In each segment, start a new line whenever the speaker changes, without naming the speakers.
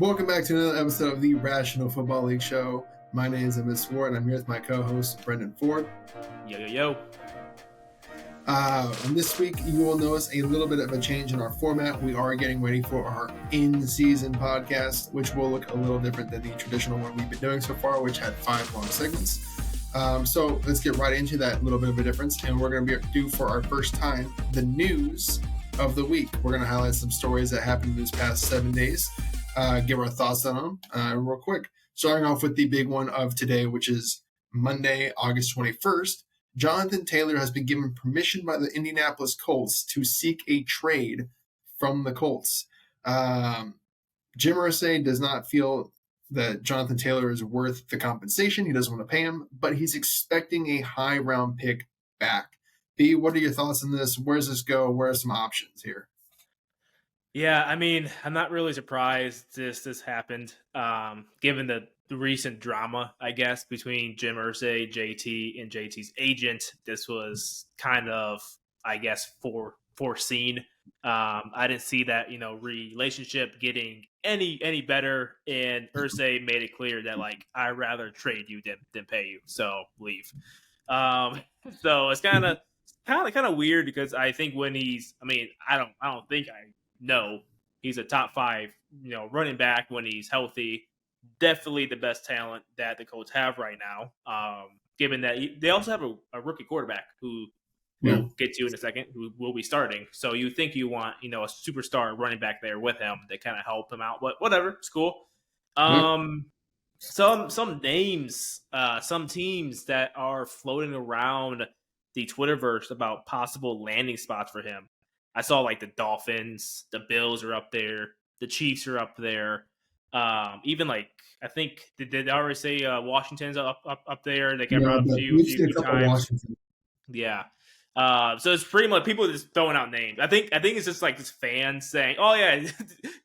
Welcome back to another episode of the Rational Football League Show. My name is Emmett Swarat, and I'm here with my co-host, Brendyn Ford.
Yo.
And this week, you will notice a little bit of a change in our format. We are getting ready for our in-season podcast, which will look a little different than the traditional one we've been doing so far, which had 5 long segments. So let's get right into that little bit of a difference, and we're going to do for our first time the news of the week. We're going to highlight some stories that happened this past 7 days. Give our thoughts on them real quick. Starting off with the big one of today, which is Monday, August 21st. Jonathan Taylor has been given permission by the Indianapolis Colts to seek a trade from the Colts. Jim Irsay does not feel that Jonathan Taylor is worth the compensation. He doesn't want to pay him, but he's expecting a high round pick back. B, what are your thoughts on this? Where does this go? Where are some options here?
Yeah, I mean, I'm not really surprised this happened, given the recent drama, I guess, between Jim Irsay, JT, and JT's agent. This was kind of, I guess, foreseen. I didn't see that, relationship getting any better, and Irsay made it clear that, I'd rather trade you than pay you, so leave. So it's kind of weird because I think when I don't think I know he's a top 5, running back when he's healthy. Definitely the best talent that the Colts have right now. Given that they also have a rookie quarterback who we'll get to in a second, who will be starting. So you think you want, a superstar running back there with him to kind of help him out. But whatever, it's cool. Some names, some teams that are floating around the Twitterverse about possible landing spots for him. I saw the Dolphins, the Bills are up there, the Chiefs are up there. Even I think did I already say Washington's up there? They got brought up a few times. Yeah. So it's pretty much people just throwing out names. I think it's just this fans saying, "Oh yeah,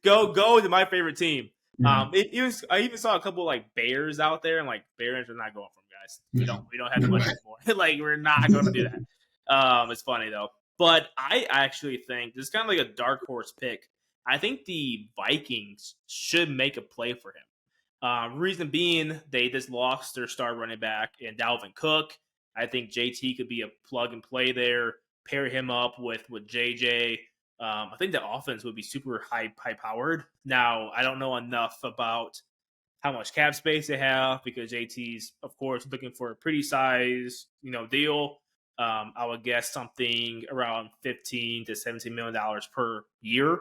go to my favorite team." Mm-hmm. I even saw a couple Bears out there, and Bears are not going for them, guys. We don't have the money anymore. We're not going to do that. It's funny though. But I actually think this is kind of a dark horse pick. I think the Vikings should make a play for him. Reason being, they just lost their star running back in Dalvin Cook. I think JT could be a plug and play there. Pair him up with JJ. I think the offense would be super high powered. Now, I don't know enough about how much cap space they have because JT's, of course, looking for a pretty size, deal. I would guess something around $15 to $17 million per year.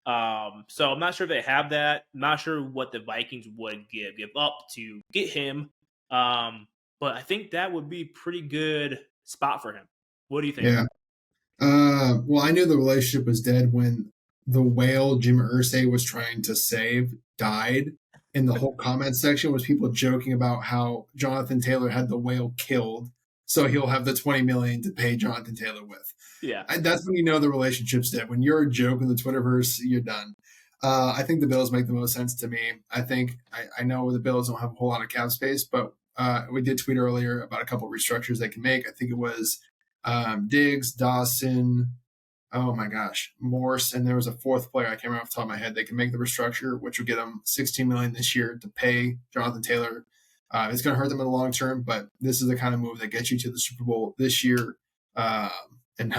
So I'm not sure if they have that. I'm not sure what the Vikings would give up to get him. But I think that would be a pretty good spot for him. What do you think?
Yeah. Well, I knew the relationship was dead when the whale Jim Irsay was trying to save died. And the whole comment section was people joking about how Jonathan Taylor had the whale killed, so he'll have the $20 million to pay Jonathan Taylor with.
Yeah,
that's when you know the relationship's dead. When you're a joke in the Twitterverse, you're done. I think the Bills make the most sense to me. I think I know the Bills don't have a whole lot of cap space, but we did tweet earlier about a couple of restructures they can make. I think it was Diggs, Dawson, Morse, and there was a fourth player I can't remember off the top of my head. They can make the restructure, which will get them $16 million this year to pay Jonathan Taylor. It's going to hurt them in the long term, but this is the kind of move that gets you to the Super Bowl this year and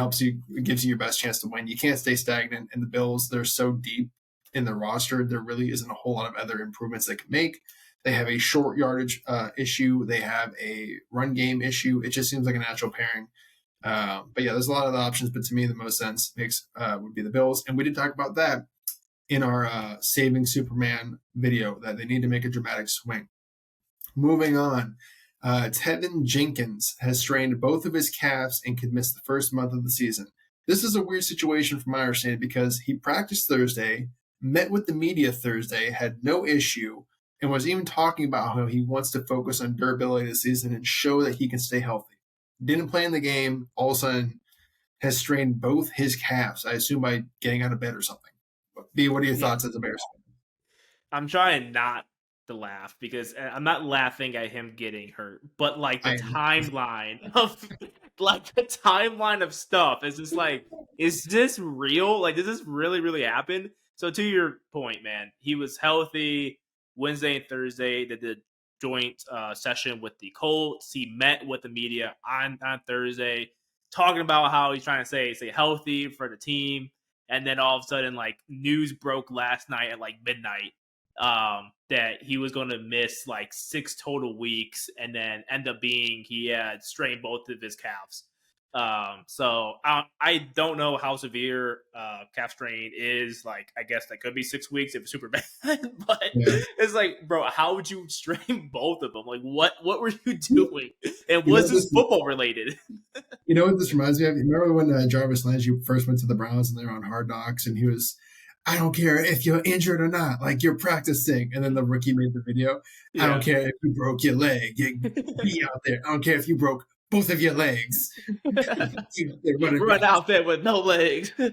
gives you your best chance to win. You can't stay stagnant. And the Bills, they're so deep in the roster, there really isn't a whole lot of other improvements they can make. They have a short yardage issue. They have a run game issue. It just seems like a natural pairing. But yeah, there's a lot of the options, but to me, the most sense would be the Bills. And we did talk about that in our Saving Superman video, that they need to make a dramatic swing. Moving on, Tevin Jenkins has strained both of his calves and could miss the first month of the season. This is a weird situation from my understanding because he practiced Thursday, met with the media Thursday, had no issue, and was even talking about how he wants to focus on durability this season and show that he can stay healthy. Didn't play in the game, all of a sudden has strained both his calves, I assume by getting out of bed or something. B, what are your thoughts as a Bears fan?
I'm trying not to laugh because I'm not laughing at him getting hurt, but the timeline of stuff is just is this real? Does this really happen? So to your point, man, he was healthy Wednesday and Thursday. They did joint session with the Colts. He met with the media on Thursday, talking about how he's trying to stay healthy for the team. And then all of a sudden, like, news broke last night at like midnight that he was going to miss like 6 total weeks, and then end up being he had strained both of his calves. So I don't know how severe calf strain is. Like, I guess that could be 6 weeks if it's super bad. But
Yeah.
it's like, bro, how would you strain both of them? Like, what were you doing? And
You
was
know,
this football related?
you know what this reminds me of? You remember when Jarvis Landry first went to the Browns and they were on Hard Knocks, and he was, I don't care if you're injured or not, like, you're practicing. And then the rookie made the video. I don't
Yeah.
care if you broke your leg, you be out there. I don't care if you broke both of your legs. They're running
Run
back.
out there with no legs.
I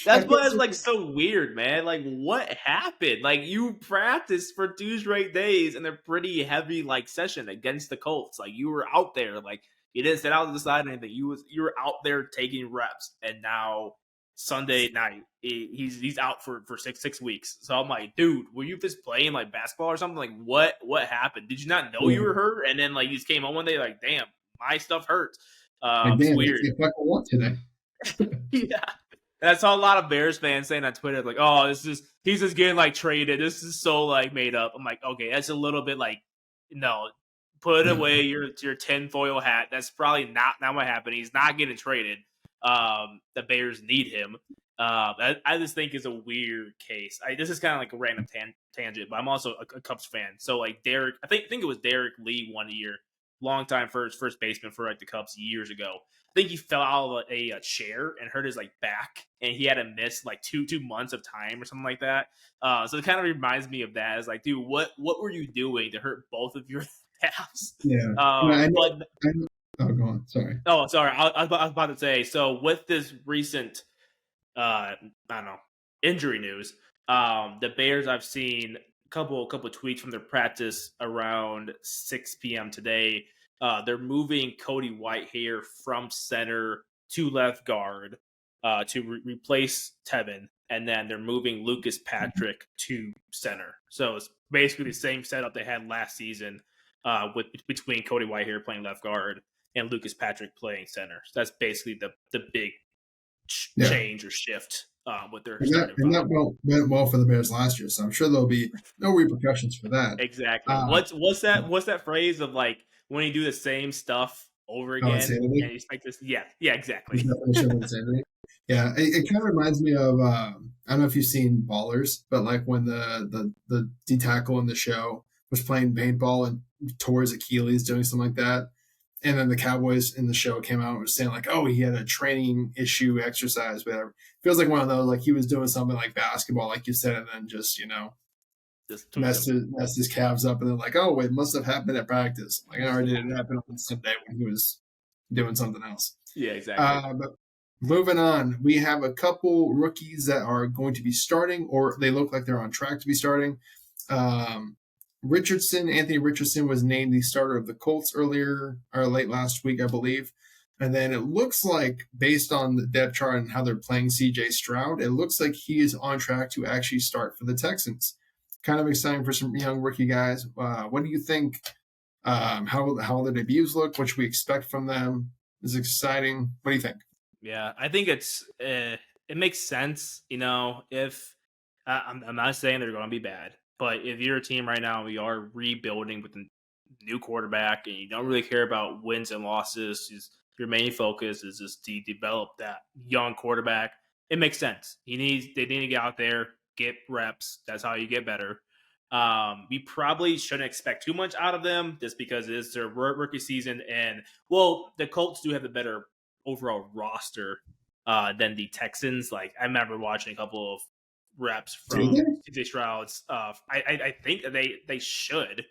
That's
feel
why it's
like
like so weird, man. Like, what happened? Like, you practiced for 2 straight days in a pretty heavy like session against the Colts. Like, you were out there. Like, you didn't sit out to the side or anything. You were out there taking reps, and now Sunday night he's out for 6 weeks. So I'm like, dude, were you just playing like basketball or something? Like, what happened? Did you not know you were hurt? And then like you just came home one day like, damn, my stuff hurts.
like,
It's
damn,
weird.
it's fucking what today?
Yeah. And I saw a lot of Bears fans saying on Twitter, like, oh, he's just getting like traded. This is so like made up. I'm like, okay, that's a little bit like, no, put
Yeah.
away your tinfoil hat. That's probably not what happened. He's not getting traded. The Bears need him. I just think is a weird case. This is kind of like a random tangent, but I'm also a Cubs fan. So like Derek, I think it was Derek Lee one year, longtime first baseman for like the Cubs years ago. I think he fell out of a chair and hurt his like back, and he had to miss like two months of time or something like that. So it kind of reminds me of that. It's like, dude, what were you doing to hurt both of your calves?
Yeah. I know. Oh, go on. Sorry.
Oh, sorry. I was about to say. So with this recent, I don't know, injury news, the Bears, I've seen a couple tweets from their practice around 6 p.m. today. They're moving Cody Whitehair from center to left guard to replace Tevin, and then they're moving Lucas Patrick to center. So it's basically the same setup they had last season, with between Cody Whitehair playing left guard and Lucas Patrick playing center. So that's basically the big change or shift with their starting
and
five.
that went well for the Bears last year, so I'm sure there'll be no repercussions for that.
Exactly. What's that phrase of like when you do the same stuff over again
insanity?
and you expect this? Yeah, exactly.
Definition of insanity. Yeah, it kind of reminds me of I don't know if you've seen Ballers, but like when the D tackle in the show was playing paintball and tore his Achilles doing something like that. And then the Cowboys in the show came out and was saying like, oh, he had a training issue, exercise, whatever. Feels like one of those, like he was doing something like basketball, like you said, and then just, just messed his calves up, and then like, oh, it must have happened at practice. Like, or did it happen on Sunday when he was doing something else?
Yeah, exactly.
But moving on, we have a couple rookies that are going to be starting, or they look like they're on track to be starting. Anthony Richardson was named the starter of the Colts late last week, I believe. And then it looks like, based on the depth chart and how they're playing CJ Stroud, it looks like he is on track to actually start for the Texans. Kind of exciting for some young rookie guys. What do you think? How their debuts look? What should we expect from them? Is exciting. What do you think?
Yeah, I think it makes sense. If I'm not saying they're going to be bad, but if you're a team right now, we are rebuilding with a new quarterback, and you don't really care about wins and losses. Your main focus is just to develop that young quarterback. It makes sense. They need to get out there, get reps. That's how you get better. We probably shouldn't expect too much out of them just because it is their rookie season. And, well, the Colts do have the better overall roster than the Texans. Like, I remember watching a couple of reps from CJ Stroud's. I think they should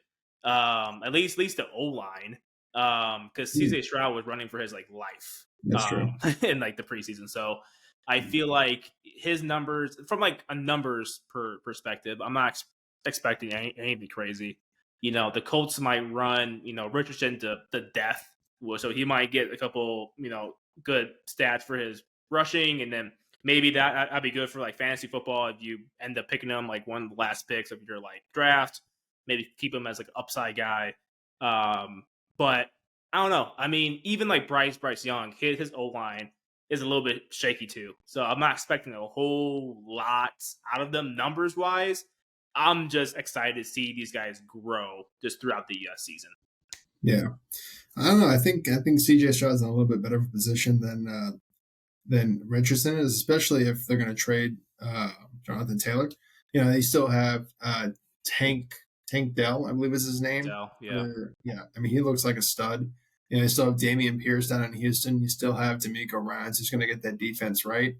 at least the O-line, because CJ Stroud was running for his like life in like the preseason. So I feel like his numbers, from like a numbers perspective, I'm not expecting anything crazy. The Colts might run Richardson to death, so he might get a couple good stats for his rushing, and then maybe that'd be good for like fantasy football if you end up picking him like one of the last picks of your like draft. Maybe keep him as like an upside guy. But I don't know. I mean, even like Bryce Young, his O line is a little bit shaky too. So I'm not expecting a whole lot out of them numbers wise. I'm just excited to see these guys grow just throughout the season.
Yeah, I don't know. I think CJ Stroud's in a little bit better position than Richardson is, especially if they're going to trade Jonathan Taylor. You know, they still have Tank Dell, I believe is his name.
Dell, yeah.
Yeah. I mean, he looks like a stud. You know, they still have Damian Pierce down in Houston. You still have D'Amico Ryans who's going to get that defense right.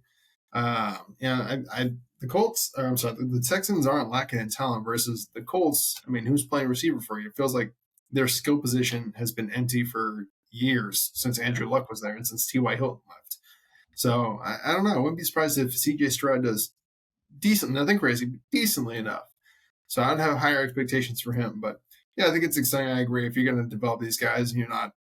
The Colts, or I'm sorry, the Texans aren't lacking in talent versus the Colts. I mean, who's playing receiver for you? It feels like their skill position has been empty for years since Andrew Luck was there and since T.Y. Hilton left. So I don't know. I wouldn't be surprised if C.J. Stroud does decent, nothing crazy, but decently enough. So I'd have higher expectations for him. But yeah, I think it's exciting. I agree. If you're going to develop these guys and you're not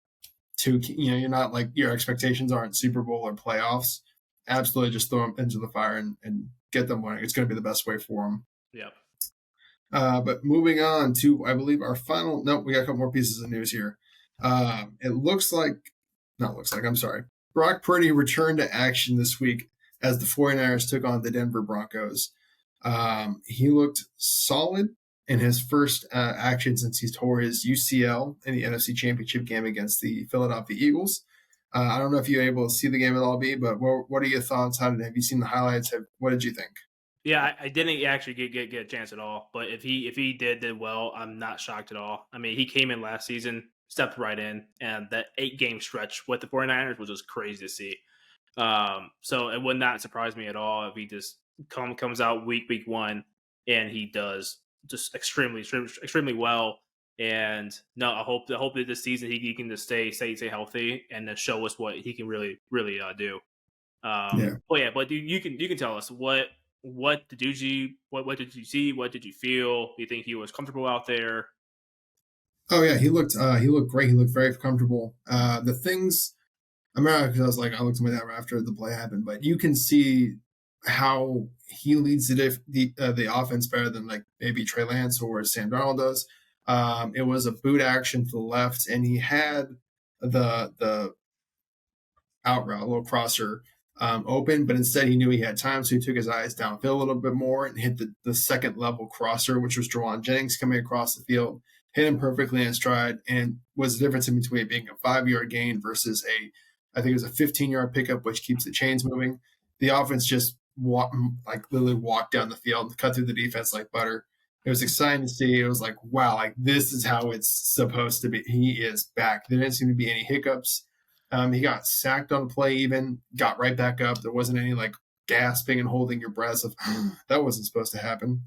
you're not like your expectations aren't Super Bowl or playoffs, absolutely just throw them into the fire and get them winning. It's going to be the best way for them.
Yep.
But moving on to, I believe, our final. No, we got a couple more pieces of news here. I'm sorry. Brock Purdy returned to action this week as the 49ers took on the Denver Broncos. He looked solid in his first action since he tore his UCL in the NFC Championship game against the Philadelphia Eagles. I don't know if you were able to see the game at all, B, but what are your thoughts? Have you seen the highlights? What did you think?
Yeah, I didn't actually get a chance at all. But if he did well, I'm not shocked at all. I mean, he came in last season, stepped right in, and that 8-game stretch with the 49ers was just crazy to see. So it would not surprise me at all if he just comes out week one and he does just extremely well. And no, I hope that this season he can just stay healthy and then show us what he can really do. But you can tell us what did you see? What did you see? What did you feel? Do you think he was comfortable out there?
Oh yeah, he looked great. He looked very comfortable. The things I remember because I looked at my dad after the play happened, but you can see how he leads the offense better than like maybe Trey Lance or Sam Darnold does. It was a boot action to the left, and he had the out route, a little crosser open, but instead he knew he had time, so he took his eyes downfield a little bit more and hit the second level crosser, which was Jawan Jennings coming across the field, hit him perfectly in stride, and was the difference in between it being a 5-yard gain versus I think it was a 15-yard pickup, which keeps the chains moving. The offense just literally walked down the field and cut through the defense like butter. It was exciting to see. It was like, wow, like this is how it's supposed to be. He is back. There didn't seem to be any hiccups. He got sacked on play, even got right back up. There wasn't any like gasping and holding your breath of that wasn't supposed to happen.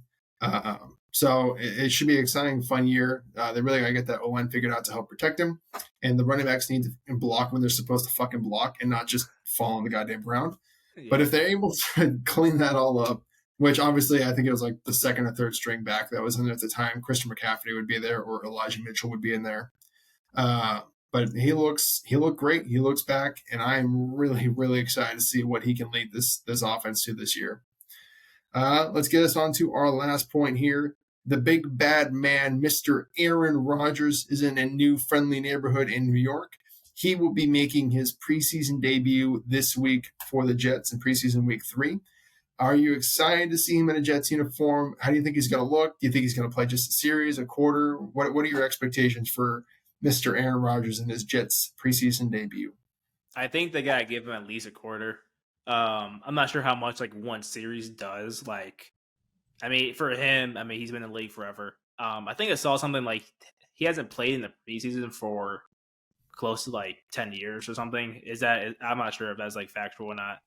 So it should be an exciting, fun year. They really got to get that O-line figured out to help protect him. And the running backs need to block when they're supposed to fucking block and not just fall on the goddamn ground. Yeah. But if they're able to clean that all up, which obviously I think it was like the second or third string back that was in there at the time, Christian McCaffrey would be there or Elijah Mitchell would be in there. But he looked great. He looks back, and I'm really, really excited to see what he can lead this offense to this year. Let's get us on to our last point here. The big bad man, Mr. Aaron Rodgers, is in a new friendly neighborhood in New York. He will be making his preseason debut this week for the Jets in preseason week 3. Are you excited to see him in a Jets uniform? How do you think he's going to look? Do you think he's going to play just a series, a quarter? What are your expectations for Mr. Aaron Rodgers in his Jets preseason debut?
I think they got to give him at least a quarter. I'm not sure how much like one series does. Like, I mean, for him, I mean, he's been in the league forever. I think I saw something like he hasn't played in the preseason for close to like 10 years or something. I'm not sure if that's like factual or not.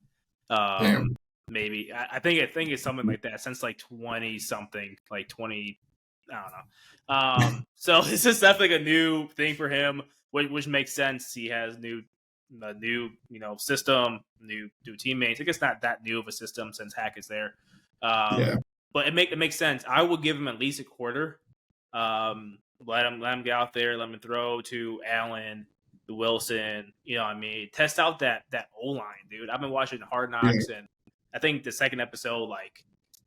Maybe I think it's something like that since like 20 something, like 20. I don't know. So it's just definitely a new thing for him, which makes sense. He has a new system, new teammates. I guess not that new of a system since Hackett's there. But it makes sense. I will give him at least a quarter. Let him get out there. Let him throw to Allen, to Wilson. You know what I mean? Test out that O-line, dude. I've been watching Hard Knocks, and I think the second episode,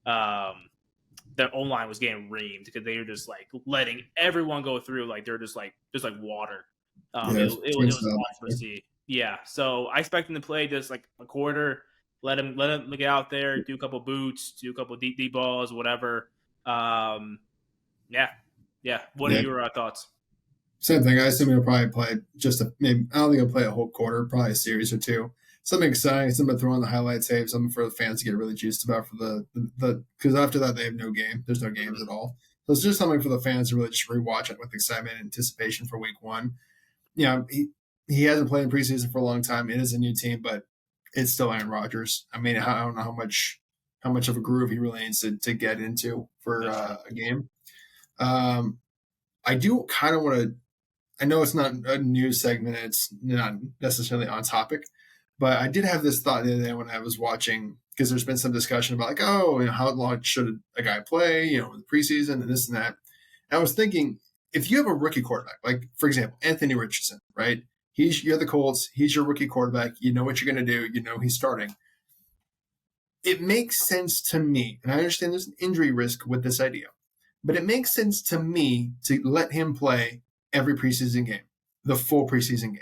the O-line was getting reamed because they were just like letting everyone go through, like they're just like water.
Yeah,
It
twin
was
style.
awesome to see. Yeah, so I expect him to play just like a quarter. Let him get out there, do a couple boots, do a couple deep balls, whatever. Yeah, yeah. What are
Yeah,
your thoughts?
same thing. I assume he'll probably play maybe. I don't think he'll play a whole quarter, probably a series or two. Something exciting, something to throw on the highlight tape, something for the fans to get really juiced about for the because after that they have no game. There's no games at all. So it's just something for the fans to really just rewatch it with excitement and anticipation for week one. He hasn't played in preseason for a long time. It is a new team, but it's still Aaron Rodgers. I mean, I don't know how much of a groove he really needs to get into for a game. I do kind of want to. I know it's not a news segment. It's not necessarily on topic, but I did have this thought the other day when I was watching because there's been some discussion about like, oh, how long should a guy play, in the preseason and this and that. And I was thinking, if you have a rookie quarterback, like for example, Anthony Richardson, right? You're the Colts. He's your rookie quarterback. You know what you're going to do. You know he's starting. It makes sense to me, and I understand there's an injury risk with this idea, but it makes sense to me to let him play every preseason game, the full preseason game.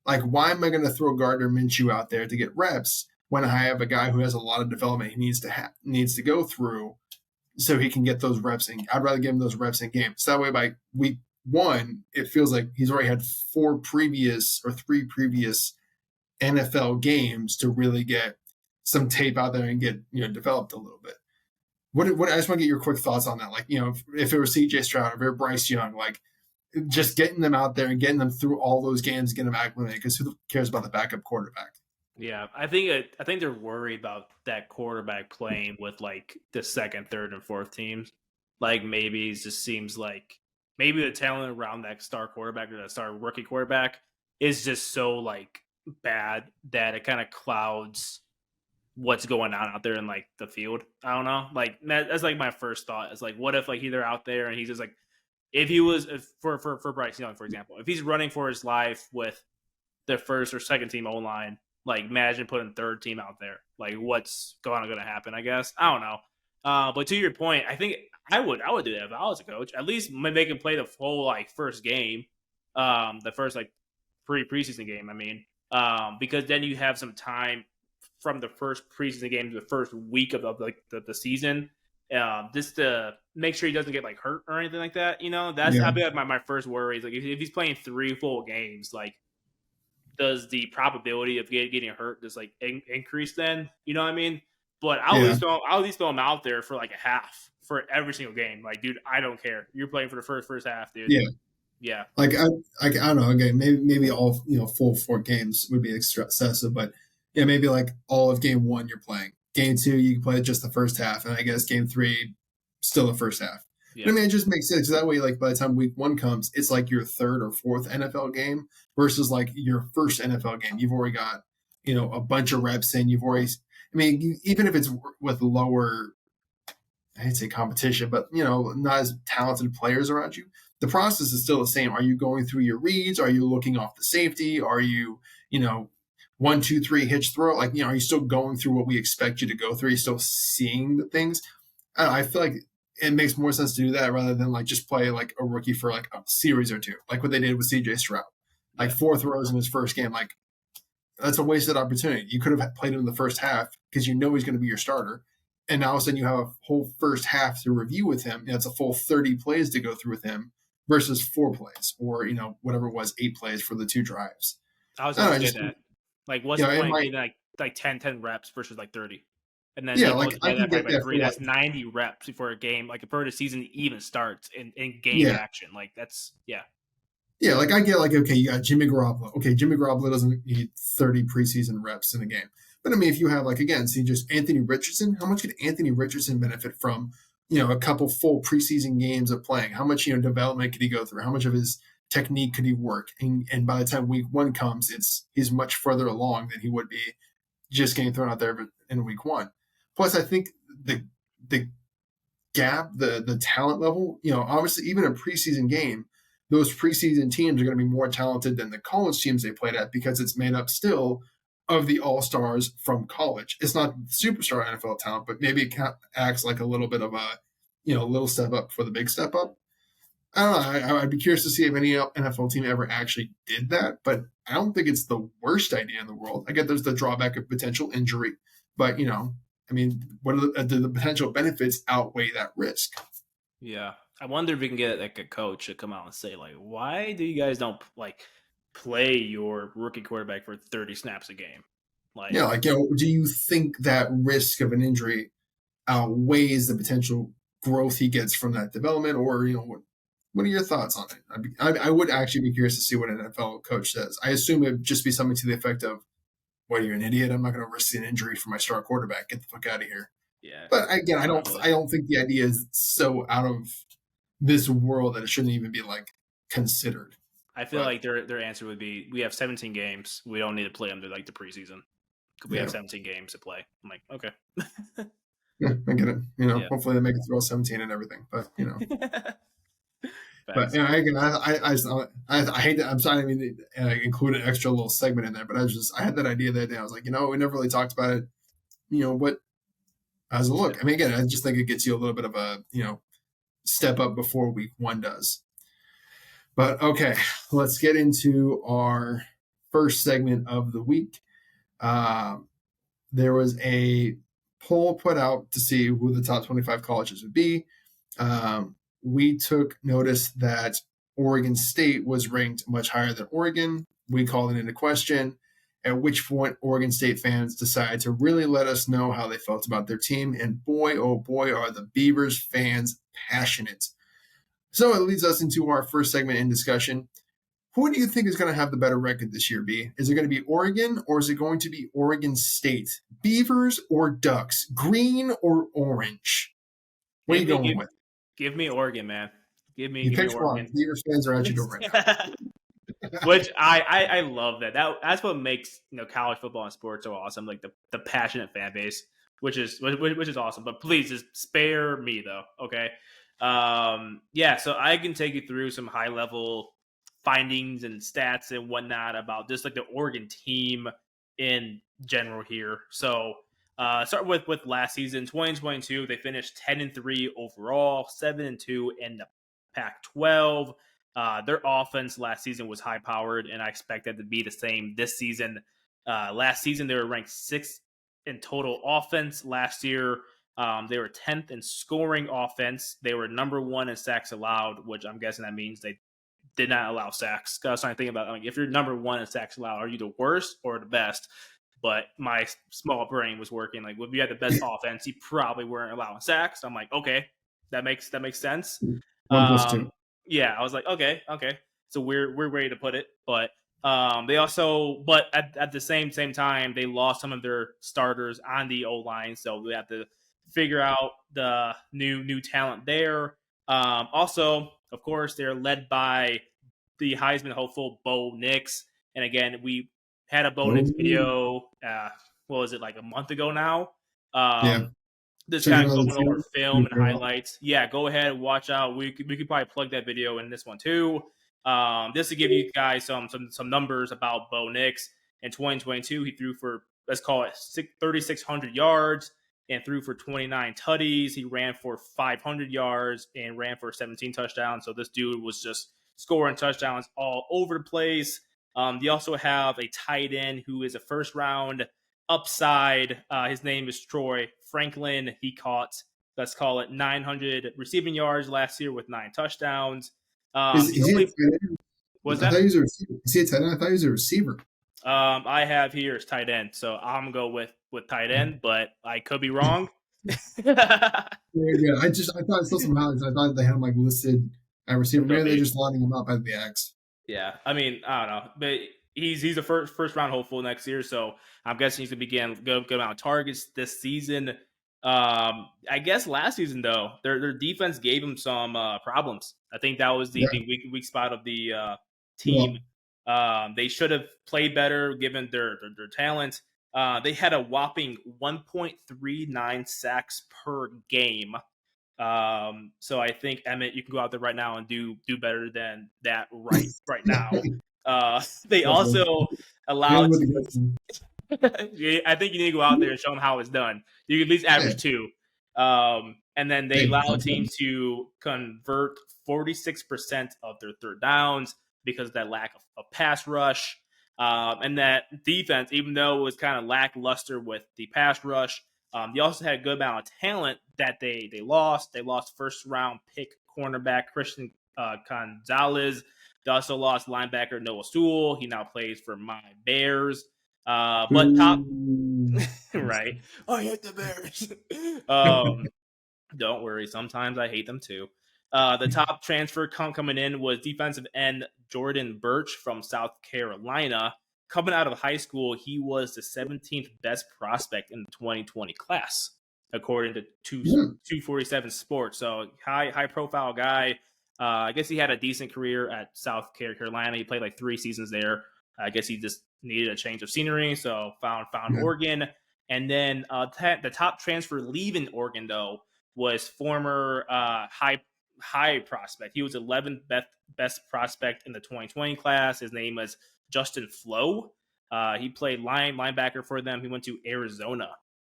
Like, why am I going to throw Gardner Minshew out there to get reps when I have a guy who has a lot of development he needs to go through so he can get those reps in? I'd rather give him those reps in games. So that way, by week one, it feels like he's already had 3 previous NFL games to really get some tape out there and get developed a little bit. What I just want to get your quick thoughts on that. Like, if it was CJ Stroud or if it was Bryce Young, like just getting them out there and getting them through all those games, getting them acclimated, because who cares about the backup quarterback?
Yeah, I think they're worried about that quarterback playing with like the second, third, and fourth teams. Like maybe it just seems like maybe the talent around that star quarterback or that star rookie quarterback is just so like bad that it kind of clouds what's going on out there in like the field. I don't know. Like that's like my first thought. It's like, what if like either out there and he's just like, if he was for Bryce Young, for example, if he's running for his life with the first or second team O line, like imagine putting third team out there. Like what's going to happen? I guess I don't know. But to your point, I think I would do that if I was a coach. At least make him play the full like first game, the first like preseason game. I mean, because then you have some time from the first preseason game to the first week of the season, just to make sure he doesn't get like hurt or anything like that. That'd be like my first worry. Is like if he's playing 3 full games, like does the probability of getting hurt just like increase then? You know what I mean? But I'll at least throw him out there for like a half for every single game. Like, dude, I don't care. You're playing for the first half, dude. Yeah.
Like I don't know. Again, maybe all full 4 games would be excessive, but yeah, maybe like all of game 1 you're playing. Game 2 you can play just the first half, and I guess game 3 still the first half. Yeah. But I mean, it just makes sense. That way, like by the time week 1 comes, it's like your 3rd or 4th NFL game versus like your first NFL game. You've already got a bunch of reps in. You've already. I mean, even if it's with lower, I hate to say competition, but not as talented players around you, the process is still the same. Are you going through your reads? Are you looking off the safety? Are you 1, 2, 3 hitch throw? Like, are you still going through what we expect you to go through? Are you still seeing the things? I feel like it makes more sense to do that rather than like just play like a rookie for like a series or 2, like what they did with CJ Stroud, like 4 throws in his first game. Like that's a wasted opportunity. You could have played him in the first half because he's going to be your starter. And now all of a sudden you have a whole first half to review with him. It's a full 30 plays to go through with him versus 4 plays or, whatever it was, 8 plays for the 2 drives.
I was going to say that. Like, what's the point being like 10 reps versus like 30? And then
I can get that
3. That's 90 reps before a game, like before the season even starts in game action. Like that's
Yeah, like I get like, okay, you got Jimmy Garoppolo. Okay, Jimmy Garoppolo doesn't need 30 preseason reps in a game. But I mean, if you have like, again, see just Anthony Richardson, how much could Anthony Richardson benefit from, a couple full preseason games of playing? How much, development could he go through? How much of his technique could he work? And by the time week 1 comes, he's much further along than he would be just getting thrown out there in week 1. Plus, I think the gap, the talent level, obviously even a preseason game, those preseason teams are going to be more talented than the college teams they played at because it's made up still of the all-stars from college. It's not superstar NFL talent, but maybe it acts like a little bit of a, little step up for the big step up. I don't know. I'd be curious to see if any NFL team ever actually did that, but I don't think it's the worst idea in the world. I get there's the drawback of potential injury, but what are do the potential benefits outweigh that risk?
Yeah, I wonder if we can get like a coach to come out and say like, why do you guys don't like play your rookie quarterback for 30 snaps a game? Like,
do you think that risk of an injury outweighs the potential growth he gets from that development, or what are your thoughts on it? I would actually be curious to see what an NFL coach says. I assume it would just be something to the effect of, "What, you're an idiot? I'm not going to risk an injury for my star quarterback. Get the fuck out of here."
yeah.
But again, I don't think the idea is so out of this world that it shouldn't even be like considered.
I feel like their answer would be, we have 17 games. We don't need to play them to like the preseason. We have 17 games to play. I'm like, okay.
Yeah, I get it. Hopefully they make it through all 17 and everything. But but again, I hate that. I'm sorry. I mean, include an extra little segment in there, but I had that idea that day. I was like, we never really talked about it. What? How's it look? I mean, again, I just think it gets you a little bit of a step up before week 1 does. But okay, let's get into our first segment of the week. There was a poll put out to see who the top 25 colleges would be. We took notice that Oregon State was ranked much higher than Oregon. We called it into question, at which point Oregon State fans decided to really let us know how they felt about their team. And boy, oh boy, are the Beavers fans passionate. So it leads us into our first segment in discussion. Who do you think is going to have the better record this year, B? Is it going to be Oregon, or is it going to be Oregon State? Beavers or Ducks? Green or orange? What are you going with?
Give me Oregon, man. Give me
Oregon.
One.
Beavers fans are at your door right
now. Which I love that. That's what makes college football and sports so awesome. Like the passionate fan base, which is awesome. But please just spare me though, okay? So I can take you through some high level findings and stats and whatnot about just like the Oregon team in general here. So start with last season, 2022. They finished 10-3 overall, 7-2 in the Pac-12. Their offense last season was high powered, and I expect that to be the same this season. Last season they were ranked 6th in total offense. Last year they were 10th in scoring offense. They were number 1 in sacks allowed, which I'm guessing that means they did not allow sacks. I was trying to think about, like, if you're number 1 in sacks allowed, are you the worst or the best? But my small brain was working. Like, if you had the best offense, you probably weren't allowing sacks. I'm like, okay, that makes sense.
1+2.
Yeah, I was like, okay. It's a weird way to put it, but they also, but at the same time, they lost some of their starters on the O line, so we have to figure out the new talent there. Also, of course, they're led by the Heisman hopeful Bo Nix, and again, we had a Bo Nix video. What was it, like a month ago now? This kind of going over film and highlights. Yeah, go ahead, watch out. We could probably plug that video in this one too. Just to give you guys some numbers about Bo Nix. In 2022, he threw for, let's call it 3,600 yards and threw for 29 tutties. He ran for 500 yards and ran for 17 touchdowns. So this dude was just scoring touchdowns all over the place. They also have a tight end who is a first round upside. His name is Troy Franklin. He caught, let's call it 900 receiving yards last year with 9 touchdowns.
Is he a tight end?
Was that?
I thought he was a receiver. Is he a tight end? I thought he was a receiver.
I have here as tight end, so I'm gonna go with tight end, but I could be wrong.
Yeah. I thought I saw some highlights. I thought they had him like listed at receiver. Maybe they're just lining him up at the X.
Yeah, I mean, I don't know, but he's a first round hopeful next year, so I'm guessing he's gonna begin good amount of targets this season. I guess last season though, their defense gave him some problems. I think that was the weak spot of the team. Yeah. They should have played better given their talent. They had a whopping 1.39 sacks per game. So I think, Emmett, you can go out there right now and do better than that right now. They also allowed Yeah, I think you need to go out there and show them how it's done. You can at least average
Yeah.
2. And then they
Hey,
allow teams to convert 46% of their third downs because of that lack of pass rush. And that defense, even though it was kind of lackluster with the pass rush, they also had a good amount of talent that they lost. They lost first round pick cornerback Christian Gonzalez. They also lost linebacker Noah Sewell. He now plays for my Bears. But top
Ooh.
right. I hate the Bears. Don't worry. Sometimes I hate them too. The top transfer coming in was defensive end Jordan Birch from South Carolina. Coming out of high school, he was the 17th best prospect in the 2020 class, according to
Yeah.
247 Sports. So high profile guy. I guess he had a decent career at South Carolina. He played like 3 seasons there. I guess he just needed a change of scenery, so found
Yeah.
Oregon. And then the top transfer leaving Oregon though was former high prospect. He was 11th best prospect in the 2020 class. His name was Justin Flo. He played linebacker for them. He went to Arizona.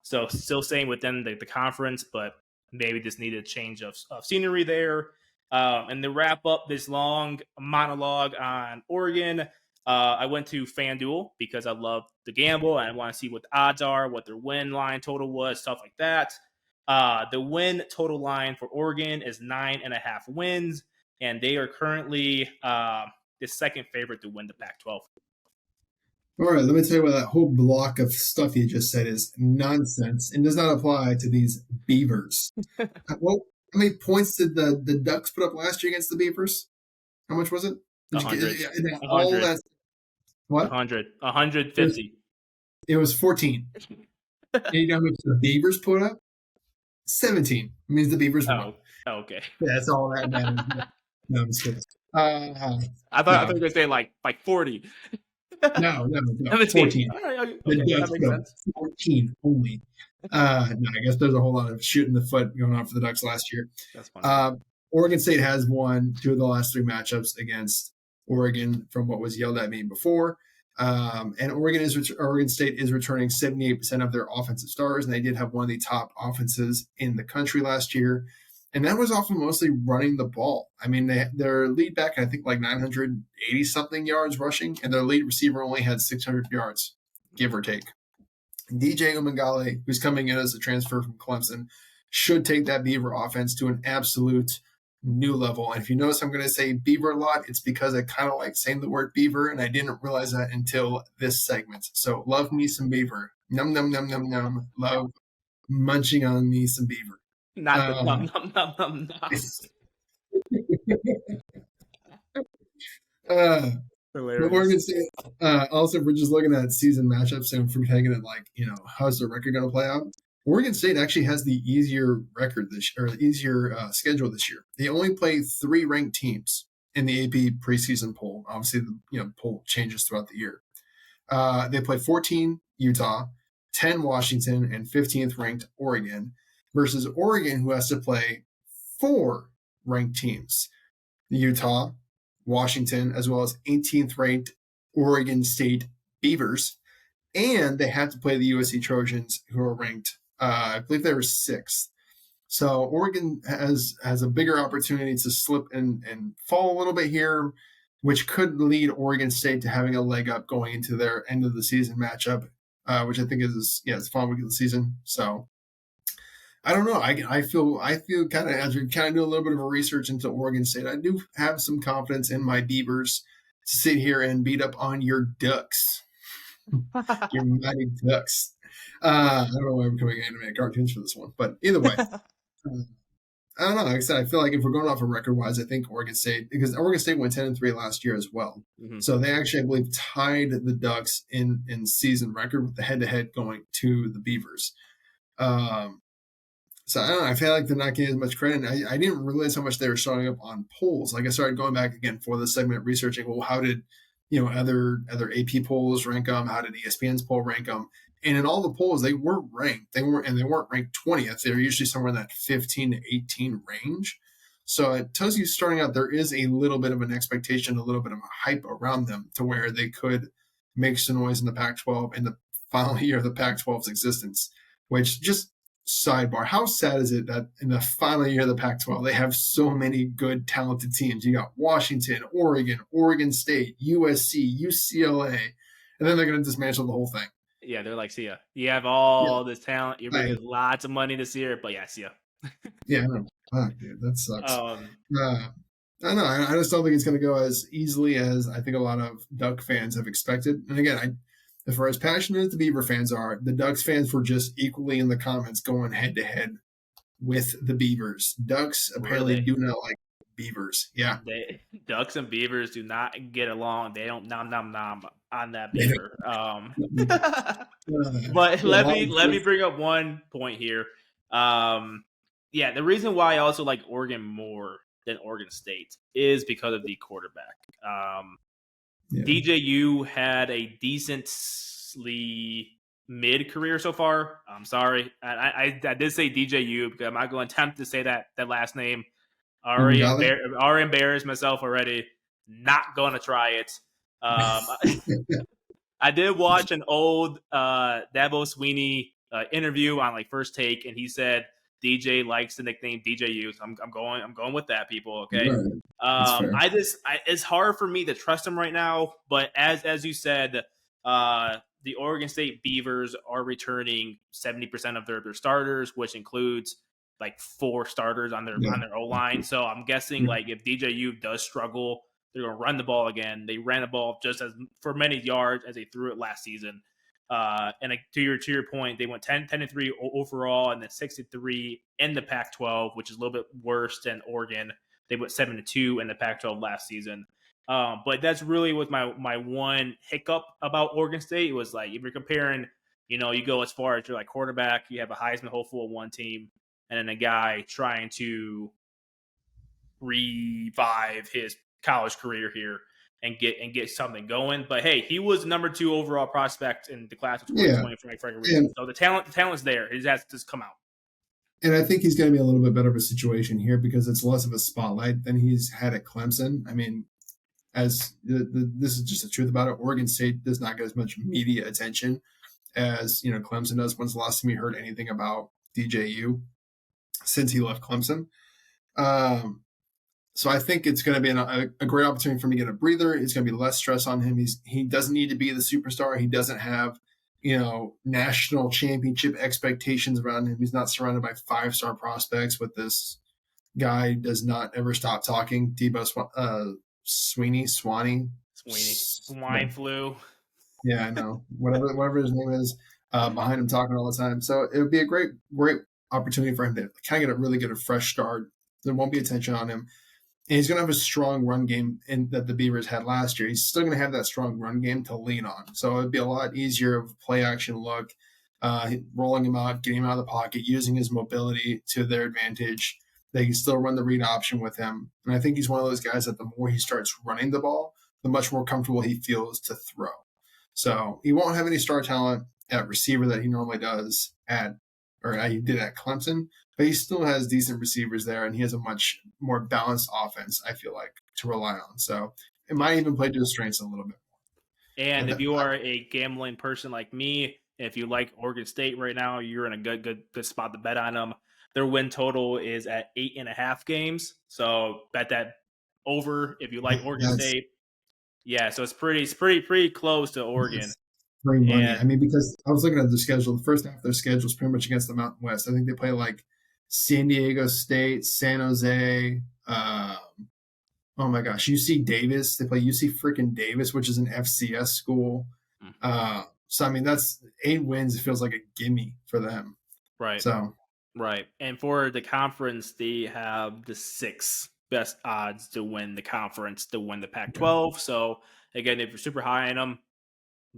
So still staying within the conference, but maybe just needed a change of scenery there. And to wrap up this long monologue on Oregon, I went to FanDuel because I love the gamble and I want to see what the odds are, what their win line total was, stuff like that. The win total line for Oregon is 9.5 wins, and they are currently the second favorite to win the Pac-12.
All right, let me tell you what that whole block of stuff you just said is nonsense and does not apply to these Beavers. Well, how many points did the Ducks put up last year against the Beavers? How much was it? Did
100,
you get all that? What?
100, 150.
It was 14. And you know how much the Beavers put up? 17. It means the Beavers won.
Oh, okay.
Yeah, that's all that matters. No, I'm just kidding.
I thought you were going to say like 40.
No,
17.
14.
Okay,
The
that
Ducks
makes
put up
sense.
14 only. No, I guess there's a whole lot of shooting the foot going on for the Ducks last year.
That's funny.
Oregon State has won 2 of the last 3 matchups against Oregon from what was yelled at me before. And Oregon State is returning 78% of their offensive stars, and they did have one of the top offenses in the country last year. And that was often mostly running the ball. I mean, their lead back, I think, like 980-something yards rushing, and their lead receiver only had 600 yards, give or take. DJ Umangale, who's coming in as a transfer from Clemson, should take that Beaver offense to an absolute new level. And if you notice I'm going to say Beaver a lot, it's because I kind of like saying the word Beaver, and I didn't realize that until this segment. So love me some Beaver. Num, num, num, num, num. Love munching on me some Beaver.
Not the num.
But Oregon State, also, if we're just looking at season matchups and if we're taking it like, how's the record going to play out? Oregon State actually has the easier record easier schedule this year. They only play 3 ranked teams in the AP preseason poll. Obviously, the poll changes throughout the year. They play 14 Utah, 10 Washington, and 15th ranked Oregon versus Oregon, who has to play 4 ranked teams: Utah, Washington, as well as 18th ranked Oregon State Beavers. And they have to play the USC Trojans, who are ranked, I believe they were 6th. So Oregon has a bigger opportunity to slip and fall a little bit here, which could lead Oregon State to having a leg up going into their end of the season matchup, which I think is it's the final week of the season. So I don't know. I feel kind of, as we kind of do a little bit of a research into Oregon State, I do have some confidence in my Beavers to sit here and beat up on your Ducks. Your mighty Ducks. I don't know why I'm becoming anime cartoons for this one, but either way, I don't know. Like I said, I feel like if we're going off of record wise, I think Oregon State, because Oregon State went 10-3 last year as well. Mm-hmm. So they actually, I believe, tied the Ducks in season record with the head to head going to the Beavers. So I don't know. I feel like they're not getting as much credit. I didn't realize how much they were showing up on polls. Like I started going back again for this segment, researching, well, how did other AP polls rank them? How did ESPN's poll rank them? And in all the polls, they weren't ranked. They weren't ranked 20th. They were usually somewhere in that 15 to 18 range. So it tells you starting out there is a little bit of an expectation, a little bit of a hype around them to where they could make some noise in the Pac-12 and the final year of the Pac-12's existence, which just sidebar, how sad is it that in the final year of the Pac-12, they have so many good, talented teams? You got Washington, Oregon, Oregon State, USC, UCLA, and then they're going to dismantle the whole thing.
Yeah, they're like, see ya. You have all this talent. You're bringing lots of money this year, but yeah, see ya.
Yeah, I know. Fuck, dude, that sucks. I know. I just don't think it's going to go as easily as I think a lot of Duck fans have expected. And again, as far as passionate as the Beaver fans are, the Ducks fans were just equally in the comments going head to head with the Beavers. Ducks apparently do not like Beavers. Yeah.
Ducks and Beavers do not get along. They don't nom nom nom on that Beaver. But let me bring up one point here. Yeah, the reason why I also like Oregon more than Oregon State is because of the quarterback. DJU had a decently mid-career so far. I'm sorry. I did say DJU because I'm not going to attempt to say that last name. Already embarrassed myself already. Not going to try it. I did watch an old Dabo Sweeney interview on like First Take, and he said DJ likes the nickname DJU. So I'm going with that, people. Okay. Right. It's hard for me to trust him right now, but as you said, the Oregon State Beavers are returning 70% of their starters, which includes like 4 starters on their O-line. So I'm guessing like if DJU does struggle, they're going to run the ball again. They ran the ball just as for many yards as they threw it last season. And to your point, they went 10-3 overall, and then 6-3 in the Pac-12, which is a little bit worse than Oregon. They went 7-2 in the Pac-12 last season. But that's really was my one hiccup about Oregon State. It was like if you're comparing, you go as far as you're like quarterback, you have a Heisman hopeful on one team, and then a guy trying to revive his college career here and get something going. But hey, he was number 2 overall prospect in the class of 2020 for a reason. So the talent's there. It has to just come out.
And I think he's going to be a little bit better of a situation here because it's less of a spotlight than he's had at Clemson. I mean, this is just the truth about it. Oregon State does not get as much media attention as Clemson does. When's the last time you heard anything about DJU since he left Clemson? So I think it's going to be a great opportunity for him to get a breather. It's going to be less stress on him. He doesn't need to be the superstar. He doesn't have, national championship expectations around him. He's not surrounded by 5-star prospects with this guy who does not ever stop talking. Debo Sweeney.
Swine flu.
Yeah, I know. Whatever his name is, behind him talking all the time. So it would be a great opportunity for him to kind of get a fresh start. There won't be attention on him. And he's going to have a strong run game that the Beavers had last year. He's still going to have that strong run game to lean on. So it'd be a lot easier of play action look, rolling him out, getting him out of the pocket, using his mobility to their advantage. They can still run the read option with him. And I think he's one of those guys that the more he starts running the ball, the much more comfortable he feels to throw. So he won't have any star talent at receiver that he normally does he did at Clemson, but he still has decent receivers there, and he has a much more balanced offense, I feel like, to rely on. So it might even play to his strengths a little bit more.
And if you are a gambling person like me, if you like Oregon State right now, you're in a good spot to bet on them. Their win total is at 8.5 games. So bet that over if you like Oregon State. Yeah, so it's pretty close to Oregon.
Bring money. I mean, because I was looking at the schedule. The first half of their schedule is pretty much against the Mountain West. I think they play like San Diego State, San Jose. Oh my gosh, UC Davis. They play UC freaking Davis, which is an FCS school. So I mean, that's 8 wins. It feels like a gimme for them.
Right.
So
right, and for the conference, they have the 6th best odds to win the conference, to win the Pac-12. Okay. So again, if you're super high on them,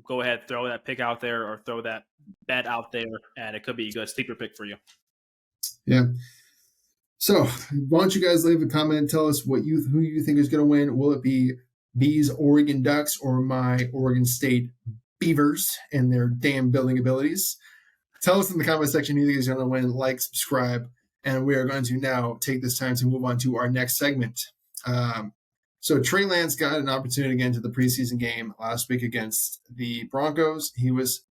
go ahead, throw that pick out there or throw that bet out there, and it could be a good sleeper pick for you.
Yeah. So why don't you guys leave a comment and tell us who you think is going to win? Will it be B's Oregon Ducks or my Oregon State Beavers and their damn building abilities? Tell us in the comment section who you think is going to win. Like, subscribe, and we are going to now take this time to move on to our next segment. So Trey Lance got an opportunity again to the preseason game last week against the Broncos. He was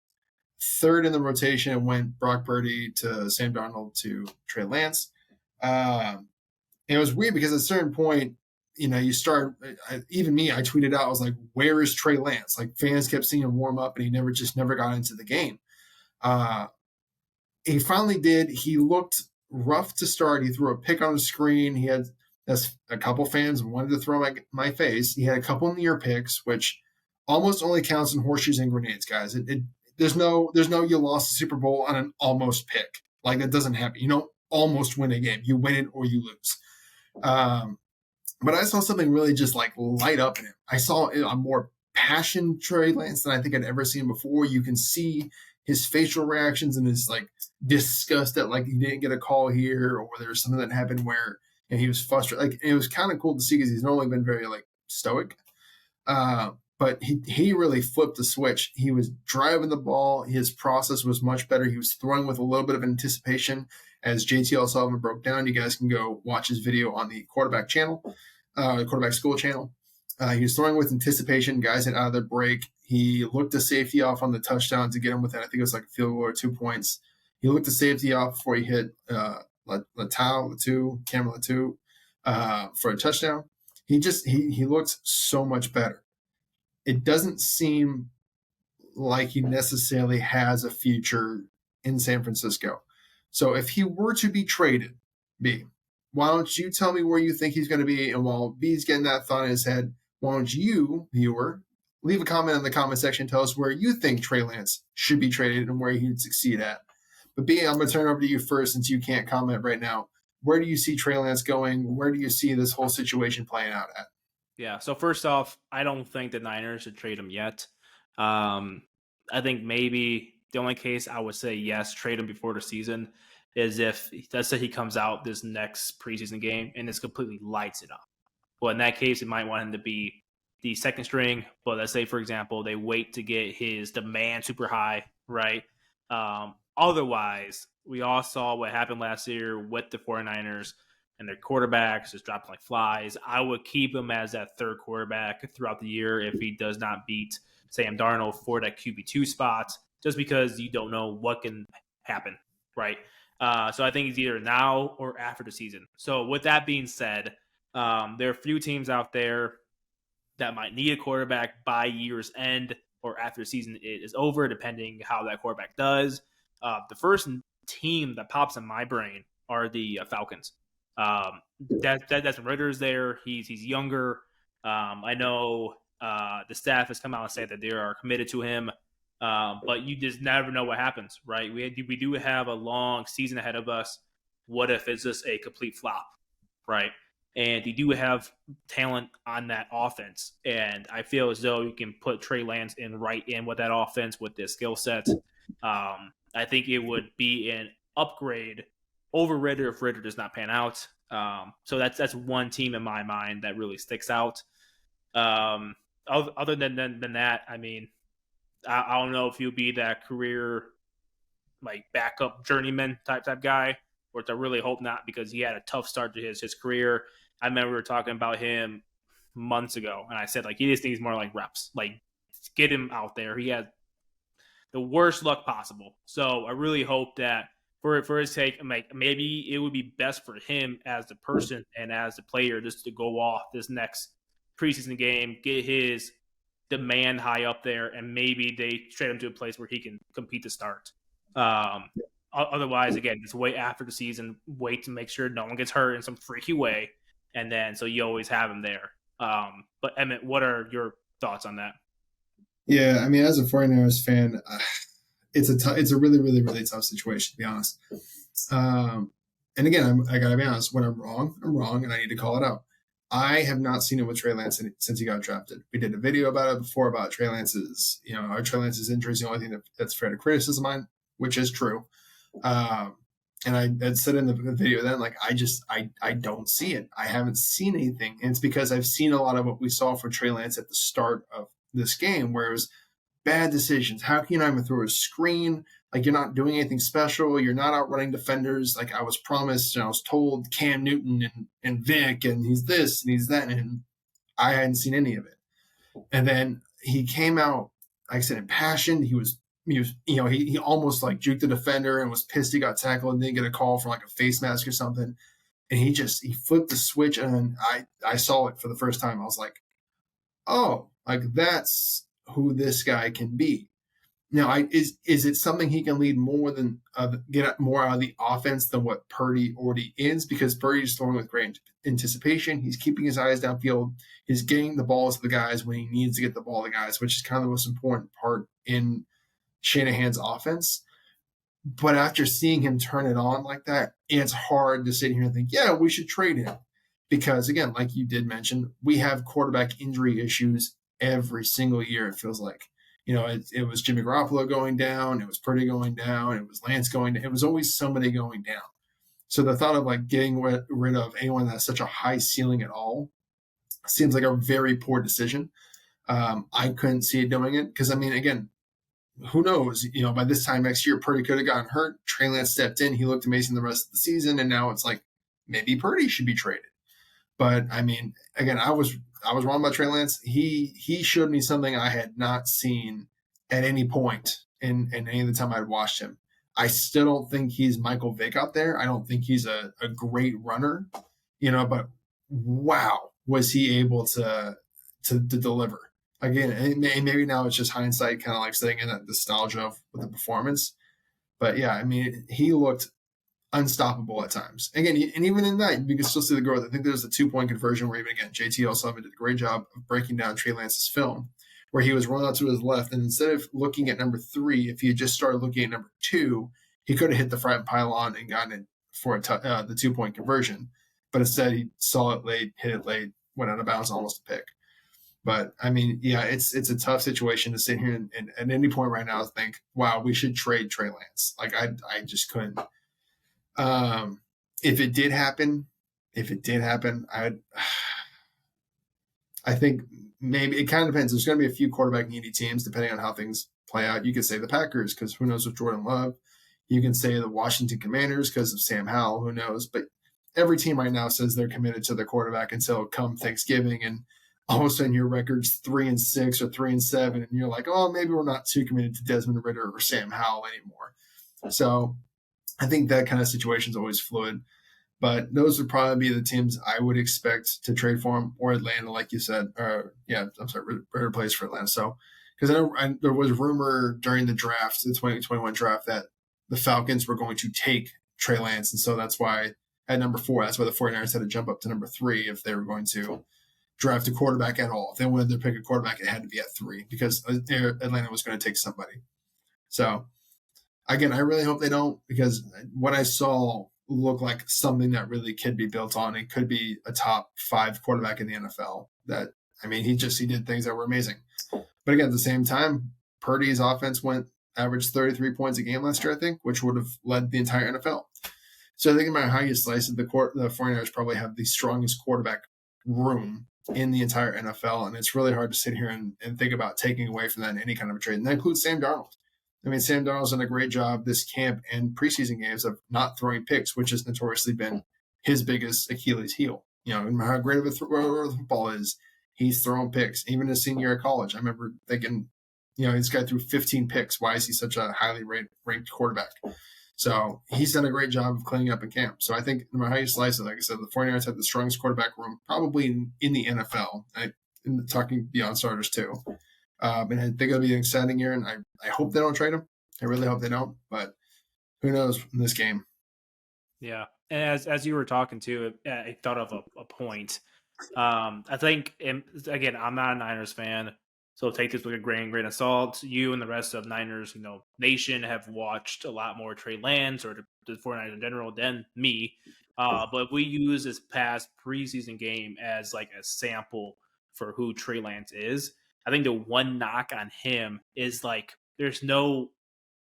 third in the rotation, it went Brock Purdy to Sam Darnold to Trey Lance. It was weird because at a certain point, you start, even me, I tweeted out, I was like, where is Trey Lance? Like, fans kept seeing him warm up and he never got into the game. He finally did. He looked rough to start. He threw a pick on the screen. He had a couple fans wanted to throw my face. He had a couple near picks, which almost only counts in horseshoes and grenades, guys. There's no you lost the Super Bowl on an almost pick. Like, that doesn't happen. You don't almost win a game. You win it or you lose. But I saw something really just like light up in him. I saw a more passion Trey Lance than I think I'd ever seen before. You can see his facial reactions and his like disgust that like he didn't get a call here, or there was something that happened where he was frustrated. Like, it was kind of cool to see because he's normally been very like stoic. But he really flipped the switch. He was driving the ball. His process was much better. He was throwing with a little bit of anticipation. As JTL Sullivan broke down, you guys can go watch his video on the quarterback channel, the quarterback school channel. He was throwing with anticipation. Guys had out of their break. He looked the safety off on the touchdown to get him within, I think it was like a field goal or 2 points. He looked the safety off before he hit Cameron Latu for a touchdown. He looked so much better. It doesn't seem like he necessarily has a future in San Francisco. So if he were to be traded, B, why don't you tell me where you think he's going to be? And while B's getting that thought in his head, why don't you, viewer, leave a comment in the comment section. Tell us where you think Trey Lance should be traded and where he'd succeed at. But B, I'm going to turn it over to you first since you can't comment right now. Where do you see Trey Lance going? Where do you see this whole situation playing out at?
Yeah, so first off, I don't think the Niners should trade him yet. I think maybe the only case I would say yes, trade him before the season is if, let's say he comes out this next preseason game and it's completely lights it up. Well, in that case, it might want him to be the second string. But let's say, for example, they wait to get his demand super high, right? Otherwise, we all saw what happened last year with the 49ers and their quarterbacks just dropping like flies. I would keep him as that third quarterback throughout the year if he does not beat Sam Darnold for that QB2 spot, just because you don't know what can happen, right? So I think he's either now or after the season. So with that being said, there are a few teams out there that might need a quarterback by year's end or after the season is over, depending how that quarterback does. The first team that pops in my brain are the Falcons. That's Ritter's there. He's younger. I know the staff has come out and said that they are committed to him, but you just never know what happens, right? We do have a long season ahead of us. What if it's just a complete flop, right? And you do have talent on that offense, and I feel as though you can put Trey Lance right in with that offense with this skill set. I think it would be an upgrade over Ritter if Ritter does not pan out. So that's one team in my mind that really sticks out. Other than that, I mean, I don't know if he'll be that career like backup journeyman type guy, which I really hope not, because he had a tough start to his career. I remember we were talking about him months ago, and I said like he just needs more like reps, like get him out there. He had the worst luck possible. So I really hope that for his sake, like maybe it would be best for him as the person and as the player just to go off this next preseason game, get his demand high up there, and maybe they trade him to a place where he can compete to start. Otherwise, again, just wait after the season, wait to make sure no one gets hurt in some freaky way, and then so you always have him there. But Emmett, what are your thoughts on that?
Yeah, I mean, as a 49ers fan, it's a really, really, really tough situation, to be honest. And again, I got to be honest, when I'm wrong, and I need to call it out. I have not seen it with Trey Lance since he got drafted. We did a video about it before about Trey Lance's, Trey Lance's injury is the only thing that's fair to criticism on, which is true. And I had said in the video then, like, I don't see it. I haven't seen anything. And it's because I've seen a lot of what we saw for Trey Lance at the start of this game, where it was bad decisions. How can you not even throw a screen? Like, you're not doing anything special. You're not outrunning defenders. Like I was promised, and I was told Cam Newton and Vic, and he's this and he's that. And I hadn't seen any of it. And then he came out, like I said, impassioned. He was he almost like juked the defender and was pissed he got tackled and didn't get a call for like a face mask or something. And he flipped the switch, and I saw it for the first time. I was like, oh, like that's who this guy can be. Now, is it something he can lead more than get more out of the offense than what Purdy already is? Because Purdy's throwing with great anticipation. He's keeping his eyes downfield. He's getting the balls to the guys when he needs to get the ball to guys, which is kind of the most important part in Shanahan's offense. But after seeing him turn it on like that, it's hard to sit here and think, yeah, we should trade him. Because, again, like you did mention, we have quarterback injury issues every single year, it feels like. It was Jimmy Garoppolo going down. It was Purdy going down. It was Lance going down. It was always somebody going down. So the thought of like getting rid of anyone that has such a high ceiling at all seems like a very poor decision. I couldn't see it doing it because, I mean, again, who knows? By this time next year, Purdy could have gotten hurt. Trey Lance stepped in. He looked amazing the rest of the season, and now it's like maybe Purdy should be traded. But I mean, again, I was wrong about Trey Lance. He showed me something I had not seen at any point in any of the time I'd watched him. I still don't think he's Michael Vick out there. I don't think he's a great runner, but wow, was he able to deliver. Again, and maybe now it's just hindsight, kind of like sitting in that nostalgia with the performance. But yeah, I mean, he looked unstoppable at times. Again, and even in that, you can still see the growth. I think there's a 2-point conversion where even again, JT O'Sullivan did a great job of breaking down Trey Lance's film, where he was rolling out to his left, and instead of looking at number 3, if he had just started looking at number 2, he could have hit the front pylon and gotten it for the 2-point conversion. But instead, he saw it late, hit it late, went out of bounds, almost a pick. But I mean, yeah, it's a tough situation to sit here and at any point right now think, wow, we should trade Trey Lance. Like I just couldn't. If it did happen, I think maybe it kind of depends. There's going to be a few quarterback needy teams depending on how things play out. You could say the Packers because who knows with Jordan Love. You can say the Washington Commanders because of Sam Howell. Who knows? But every team right now says they're committed to their quarterback until come Thanksgiving, and all of a sudden your record's 3-6 or 3-7, and you're like, oh, maybe we're not too committed to Desmond Ridder or Sam Howell anymore. So I think that kind of situation is always fluid. But those would probably be the teams I would expect to trade for him, or Atlanta, like you said. Replace for Atlanta. So, because there was rumor during the draft, the 2021 draft, that the Falcons were going to take Trey Lance. And so that's why at number 4, that's why the 49ers had to jump up to number 3 if they were going to draft a quarterback at all. If they wanted to pick a quarterback, it had to be at 3 because Atlanta was going to take somebody. So, again, I really hope they don't, because what I saw looked like something that really could be built on. It could be a top 5 quarterback in the NFL. That, I mean, he did things that were amazing. But again, at the same time, Purdy's offense averaged 33 points a game last year, I think, which would have led the entire NFL. So I think no matter how you slice it, the 49ers probably have the strongest quarterback room in the entire NFL. And it's really hard to sit here and think about taking away from that in any kind of a trade. And that includes Sam Darnold. I mean, Sam Darnold's done a great job this camp and preseason games of not throwing picks, which has notoriously been his biggest Achilles heel. No matter how great of a thrower the football is, he's throwing picks. Even his senior year of college, I remember thinking, this guy threw 15 picks. Why is he such a highly ranked quarterback? So he's done a great job of cleaning up in camp. So I think no matter how you slice it, like I said, the 49ers have the strongest quarterback room probably in the NFL, talking beyond starters too. And I think it'll be an exciting year, and I hope they don't trade him. I really hope they don't, but who knows in this game.
Yeah, and as you were talking to, I thought of a point. I think, and again, I'm not a Niners fan, so take this with a grain of salt. You and the rest of Niners, Nation have watched a lot more Trey Lance or the 49ers in general than me. But if we use this past preseason game as like a sample for who Trey Lance is, I think the one knock on him is like